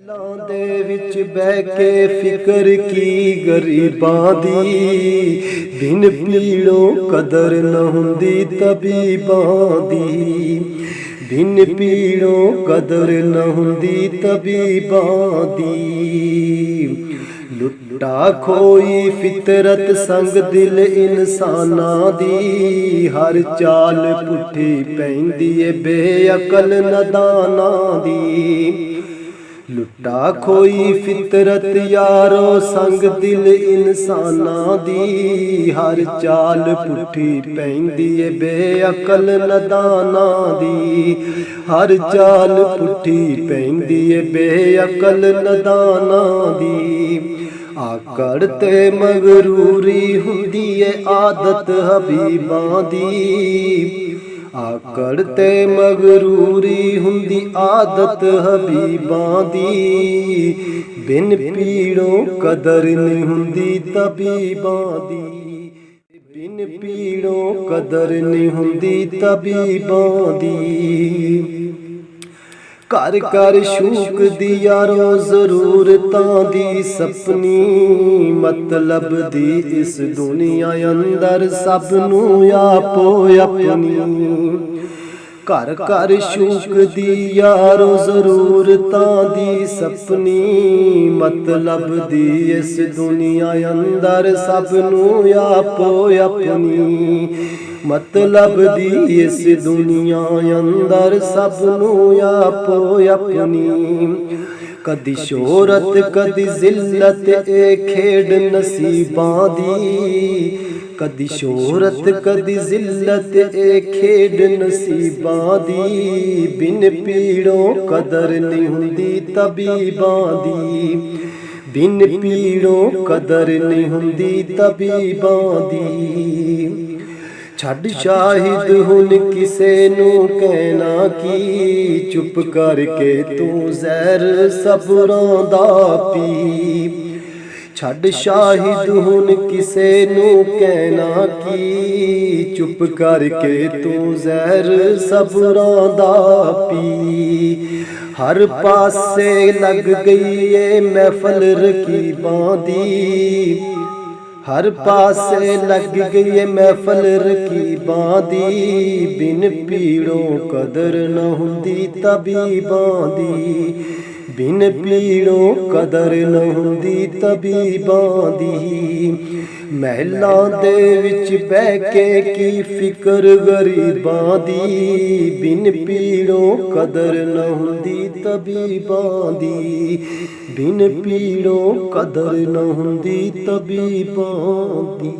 ਮਹਿਲਾਂ ਦੇ ਵਿੱਚ ਬਹਿ ਕੇ ਫਿਕਰ ਕੀ ਗਰੀਬਾਂ ਦੀ, ਬਿਨ ਪੀੜੋਂ ਕਦਰ ਨਾ ਹੁੰਦੀ ਤਬੀਬਾਂ ਦੀ, ਬਿਨ ਪੀੜੋਂ ਕਦਰ ਨਾ ਹੁੰਦੀ ਤਬੀਬਾਂ ਦੀ। ਲੁੱਟਾ ਖੋਈ ਫਿਤਰਤ ਸੰਗ ਦਿਲ ਇਨਸਾਨਾਂ ਦੀ, ਹਰ ਚਾਲ ਪੁੱਠੀ ਪੈਂਦੀ ਏ ਬੇਅਕਲ ਨਦਾਨਾਂ ਦੀ। ਲੁੱਟਾ ਖੋਈ ਫਿਤਰਤ ਯਾਰੋ ਸੰਗ ਦਿਲ ਇਨਸਾਨਾਂ ਦੀ, ਹਰ ਚਾਲ ਪੁੱਠੀ ਪੈਂਦੀ ਏ ਬੇਅਕਲ ਨਦਾਨਾਂ ਦੀ, ਹਰ ਚਾਲ ਪੁੱਠੀ ਪੈਂਦੀ ਏ ਬੇਅਕਲ ਨਦਾਨਾਂ ਦੀ। ਆਕੜ ਤੇ ਮਗਰੂਰੀ ਹੁੰਦੀ ਏ ਆਦਤ ਹਬੀਬਾਂ ਦੀ, ਆਕੜ ਤੇ ਮਗਰੂਰੀ ਹੁੰਦੀ ਆਦਤ ਹਬੀਬਾਂ ਦੀ, ਬਿਨ ਪੀੜੋਂ ਕਦਰ ਨਹੀਂ ਹੁੰਦੀ ਤਬੀਬਾਂ ਦੀ, ਬਿਨ ਪੀੜੋਂ ਕਦਰ ਨਹੀਂ ਹੁੰਦੀ ਤਬੀਬਾਂ ਦੀ। ਘਰ ਘਰ ਸ਼ੂਕ ਦੀ ਯਾਰੋ ਜ਼ਰੂਰਤਾਂ ਦੀ ਸਪਨੀ, ਮਤਲਬ ਦੀ ਇਸ ਦੁਨੀਆ ਅੰਦਰ ਸਭ ਨੂੰ ਆਪੋ ਆਪਣੀ। ਘਰ ਘਰ ਸ਼ੂਕ ਦੀ ਯਾਰੋ ਜ਼ਰੂਰਤਾਂ ਦੀ ਸਪਨੀ, ਮਤਲਬ ਦੀ ਇਸ ਦੁਨੀਆ ਅੰਦਰ ਸਭ ਨੂੰ ਆਪੋ ਆਪਣੀ, ਮਤਲਬ ਦੀ ਇਸ ਦੁਨੀਆ ਅੰਦਰ ਸਭ ਨੂੰ ਆਪੋ ਆਪਣੀ। ਕਦੀ ਸ਼ੋਹਰਤ ਕਦੀ ਜ਼ਿਲਤ ਏ ਖੇਡ ਨਸੀਬਾਂ ਦੀ, ਕਦੀ ਸ਼ੋਹਰਤ ਕਦੀ ਜ਼ਿਲਤ ਏ ਖੇਡ ਨਸੀਬਾਂ ਦੀ, ਬਿਨ ਪੀੜੋਂ ਕਦਰ ਨਹੀਂ ਹੁੰਦੀ ਤਬੀਬਾਂ ਦੀ, ਬਿਨ ਪੀੜੋਂ ਕਦਰ ਨਹੀਂ ਹੁੰਦੀ ਤਬੀਬਾਂ ਦੀ। ਛੱਡ ਸ਼ਾਹਿਦ ਹੁਣ ਕਿਸੇ ਨੂੰ ਕਹਿਣਾ ਕੀ, ਚੁੱਪ ਕਰਕੇ ਤੂੰ ਜ਼ਹਿਰ ਸਬਰਾਂ ਦਾ ਪੀ। ਛੱਡ ਸ਼ਾਹਿਦ ਹੁਣ ਕਿਸੇ ਨੂੰ ਕਹਿਣਾ ਕੀ, ਚੁੱਪ ਕਰਕੇ ਤੂੰ ਜ਼ਹਿਰ ਸਬਰਾਂ ਦਾ ਪੀ। ਹਰ ਪਾਸੇ ਲੱਗ ਗਈ ਏ ਮਹਿਫਲ ਰਕੀਬਾਂ ਦੀ, ਹਰ ਪਾਸੇ ਲੱਗ ਗਈ ਏ ਮਹਿਫਲ ਰਕੀਬਾਂ ਦੀ, ਬਿਨ ਪੀੜੋਂ ਕਦਰ ਨਾ ਹੁੰਦੀ ਤਬੀਬਾਂ ਦੀ, ਬਿਨ ਪੀੜੋਂ ਕਦਰ ਨਾ ਹੁੰਦੀ ਤਬੀਬਾਂ ਦੀ। ਮਹਿਲਾਂ ਦੇ ਵਿੱਚ ਬਹਿ ਕੇ ਕੀ ਫਿਕਰ ਗਰੀਬਾਂ ਦੀ, ਬਿਨ ਪੀੜੋਂ ਕਦਰ ਨਾ ਹੁੰਦੀ ਤਬੀਬਾਂ ਦੀ, ਬਿਨ ਪੀੜੋਂ ਕਦਰ ਨਾ ਹੁੰਦੀ ਤਬੀਬਾਂ ਦੀ।